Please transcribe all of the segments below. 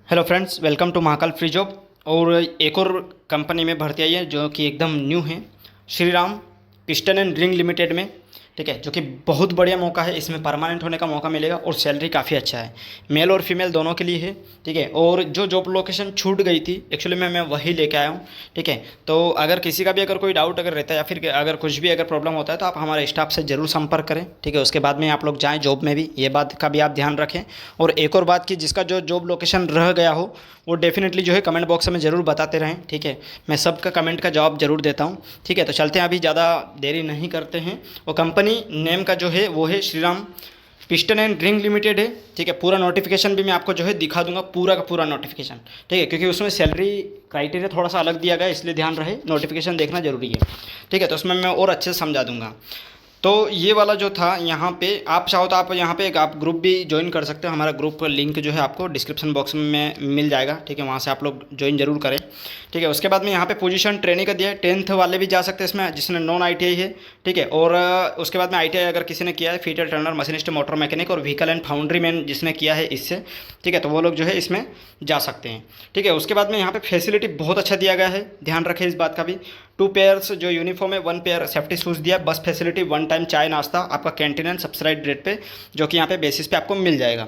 Hello friends, welcome to Mahakal free job. और एक और कंपनी में भर्ती आई है जो कि एकदम न्यू है, Shri Ram piston and ring limited में। ठीक है, जो कि बहुत बढ़िया मौका है, इसमें परमानेंट होने का मौका मिलेगा और सैलरी काफ़ी अच्छा है, मेल और फीमेल दोनों के लिए है। ठीक है, और जो जॉब लोकेशन छूट गई थी एक्चुअली मैं वही लेके आया हूँ। ठीक है, तो अगर किसी का भी अगर कोई डाउट अगर रहता है या फिर अगर कुछ भी अगर प्रॉब्लम होता है तो आप हमारे स्टाफ से ज़रूर संपर्क करें। ठीक है, उसके बाद में आप लोग जाएँ जॉब में भी, ये बात का भी आप ध्यान रखें। और एक और बात कि जिसका जो जॉब लोकेशन रह गया हो वो डेफिनेटली जो है कमेंट बॉक्स में ज़रूर बताते रहें। ठीक है, मैं सबका कमेंट का जवाब ज़रूर देता हूँ। ठीक है, तो चलते हैं, अभी ज़्यादा देरी नहीं करते हैं। वो कंपनी नेम का जो है वो है Shri Ram piston and ring limited है। ठीक है, पूरा नोटिफिकेशन भी मैं आपको जो है दिखा दूंगा, पूरा का पूरा नोटिफिकेशन। ठीक है, क्योंकि उसमें सैलरी क्राइटेरिया थोड़ा सा अलग दिया गया है, इसलिए ध्यान रहे, नोटिफिकेशन देखना जरूरी है। ठीक है, तो उसमें मैं और अच्छे से समझा दूंगा। तो ये वाला जो था, यहाँ पे आप चाहो तो आप यहाँ पे एक आप ग्रुप भी ज्वाइन कर सकते हो। हमारा ग्रुप का लिंक जो है आपको डिस्क्रिप्शन बॉक्स में मिल जाएगा। ठीक है, वहाँ से आप लोग ज्वाइन जरूर करें। ठीक है, उसके बाद में यहाँ पे पोजीशन ट्रेनिंग का दिया है, 10th वाले भी जा सकते हैं इसमें जिसने नॉन ITI है। ठीक है, और उसके बाद में ITI अगर किसी ने किया है, fitter Turner, machinist, motor mechanic और व्हीकल एंड फाउंड्री मैन जिसने किया है इससे। ठीक है, तो वो लोग जो है इसमें जा सकते हैं। ठीक है, उसके बाद में यहाँ पे फैसिलिटी बहुत अच्छा दिया गया है, ध्यान रखें इस बात का भी। 2 पेयर्स जो यूनिफॉर्म है, 1 पेयर सेफ्टी शूज़ दिया, बस फैसिलिटी, 1 टाइम चाय नाश्ता आपका कैंटीन एंड सब्सिडाइज्ड रेट पे, जो कि यहाँ पे बेसिस पे आपको मिल जाएगा।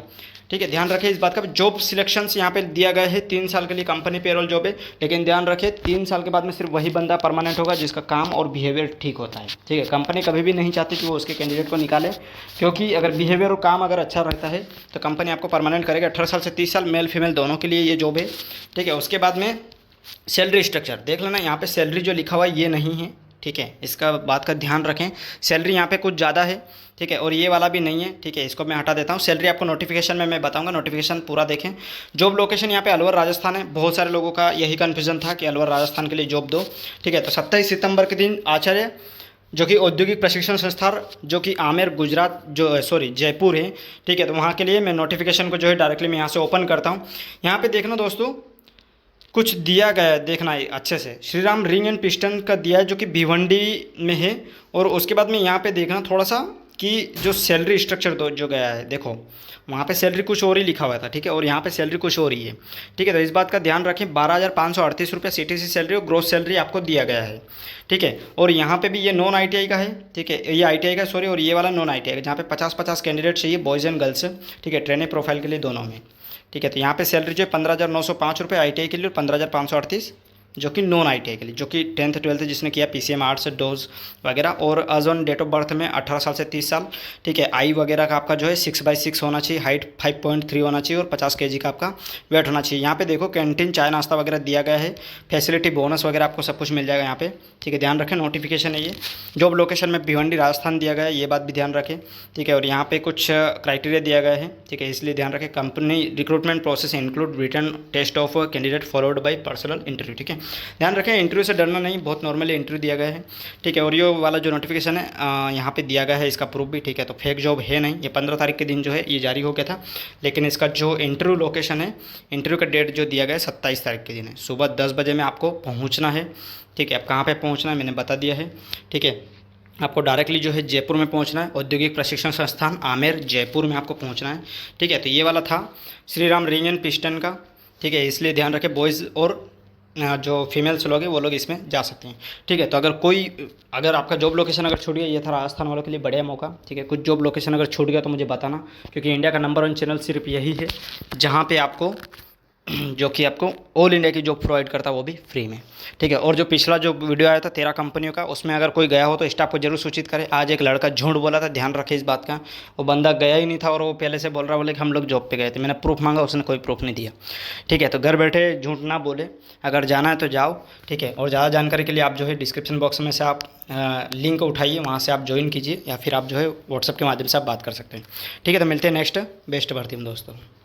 ठीक है, ध्यान रखें इस बात का भी। जॉब सिलेक्शंस यहाँ पे दिया गया है 3 साल के लिए, कंपनी पेरोल जॉब है, लेकिन ध्यान रखें 3 साल के बाद में सिर्फ वही बंदा परमानेंट होगा जिसका काम और बिहेवियर ठीक होता है। ठीक है, कंपनी कभी भी नहीं चाहती कि वो उसके कैंडिडेट को निकाले, क्योंकि अगर बिहेवियर और काम अगर अच्छा रहता है तो कंपनी आपको परमानेंट करेगा। 18 साल से 30 साल मेल फीमेल दोनों के लिए ये जॉब है। ठीक है, उसके बाद में सैलरी स्ट्रक्चर देख लेना, यहाँ पे सैलरी जो लिखा हुआ है ये नहीं है। ठीक है, इसका बात का ध्यान रखें, सैलरी यहाँ पे कुछ ज़्यादा है। ठीक है, और ये वाला भी नहीं है। ठीक है, इसको मैं हटा देता हूँ। सैलरी आपको नोटिफिकेशन में मैं बताऊंगा, नोटिफिकेशन पूरा देखें। जॉब लोकेशन यहाँ पे अलवर राजस्थान है। बहुत सारे लोगों का यही कन्फ्यूजन था कि अलवर राजस्थान के लिए जॉब दो। ठीक है, तो 27 सितंबर के दिन आचार्य जो कि औद्योगिक प्रशिक्षण संस्थान जो कि आमेर गुजरात जो जयपुर है। ठीक है, तो वहाँ के लिए मैं नोटिफिकेशन को जो है डायरेक्टली मैं यहाँ से ओपन करता हूँ। यहाँ पे देखना दोस्तों, कुछ दिया गया है, देखना है अच्छे से। Shri Ram ring and piston का दिया है जो कि भिवंडी में है। और उसके बाद में यहाँ पे देखना थोड़ा सा कि जो सैलरी स्ट्रक्चर जो गया है, देखो वहाँ पे सैलरी कुछ और ही लिखा हुआ था। ठीक है, और यहाँ पे सैलरी कुछ और ही है। ठीक है, तो इस बात का ध्यान रखें। 12,538 रुपये CTC सैलरी और ग्रोस सैलरी आपको दिया गया है। ठीक है, और यहाँ पे भी ये नॉन ITI का है। ठीक है, ये ITI का सॉरी, और ये वाला नॉन ITI का, जहाँ पे 50-50 कैंडिडेट चाहिए, बॉयज़ एंड गर्ल्स। ठीक है, ट्रेनिंग प्रोफाइल के लिए दोनों में। ठीक है, तो यहाँ पे सैलरी जो है 15,905 रुपये ITI के लिए और 15,538 जो कि नॉन ITI के लिए, जो कि 10th 12th जिसने किया, PCM आर्ट्स डोज वगैरह। और age on date of birth में 18 साल से 30 साल। ठीक है, आई वगैरह का आपका जो है 6/6 होना चाहिए, हाइट 5.3 होना चाहिए और 50 kg का आपका वेट होना चाहिए। यहाँ पे देखो कैंटीन चाय नाश्ता वगैरह दिया गया है, फैसिलिटी बोनस वगैरह आपको सब कुछ मिल जाएगा यहाँ पे। ठीक है, ध्यान रखें, नोटिफिकेशन है ये। जॉब लोकेशन में भिवंडी राजस्थान दिया गया है, ये बात भी ध्यान रखें। ठीक है, और यहाँ पे कुछ क्राइटेरिया दिया गया है। ठीक है, इसलिए ध्यान रखें। Company recruitment process include written test of candidate followed by personal interview. ठीक है, ध्यान रखें, इंटरव्यू से डरना नहीं, बहुत नॉर्मली इंटरव्यू दिया गया है। ठीक है, और ये वाला जो नोटिफिकेशन है यहाँ पे दिया गया है, इसका प्रूफ भी। ठीक है, तो फेक जॉब है नहीं, ये 15 तारीख के दिन जो है ये जारी हो गया था, लेकिन इसका जो इंटरव्यू लोकेशन है, इंटरव्यू का डेट जो दिया गया है 27 तारीख के दिन है, सुबह 10 बजे में आपको पहुँचना है। ठीक है, अब कहाँ पर पहुँचना है मैंने बता दिया है। ठीक है, आपको डायरेक्टली जो है जयपुर में पहुंचना है, औद्योगिक प्रशिक्षण संस्थान आमेर जयपुर में आपको पहुंचना है। ठीक है, तो ये वाला था Shri Ram ring and piston का। ठीक है, इसलिए ध्यान रखें, बॉयज़ और जो फीमेल्स लोग हैं वो लोग इसमें जा सकते हैं। ठीक है, तो अगर आपका जॉब लोकेशन अगर छूट गया, ये था राजस्थान वालों के लिए बढ़िया मौका। ठीक है, कुछ जॉब लोकेशन अगर छूट गया तो मुझे बताना, क्योंकि इंडिया का नंबर 1 चैनल सिर्फ यही है जहाँ पे आपको जो कि आपको ऑल इंडिया की जॉब प्रोवाइड करता है, वो भी फ्री में। ठीक है, और जो पिछला जो वीडियो आया था 13 कंपनियों का, उसमें अगर कोई गया हो तो स्टाफ को जरूर सूचित करें। आज एक लड़का झूठ बोला था, ध्यान रखें इस बात का। वो बंदा गया ही नहीं था और वो पहले से बोल रहा, बोले कि हम लोग जॉब पे गए थे। मैंने प्रूफ मांगा, उसने कोई प्रूफ नहीं दिया। ठीक है, तो घर बैठे झूठ ना बोले, अगर जाना है तो जाओ। ठीक है, और ज़्यादा जानकारी के लिए आप जो है डिस्क्रिप्शन बॉक्स में से आप लिंक उठाइए, वहाँ से आप ज्वाइन कीजिए, या फिर आप जो है व्हाट्सअप के माध्यम से आप बात कर सकते हैं। ठीक है, तो मिलते हैं नेक्स्ट बेस्ट भर्ती में दोस्तों।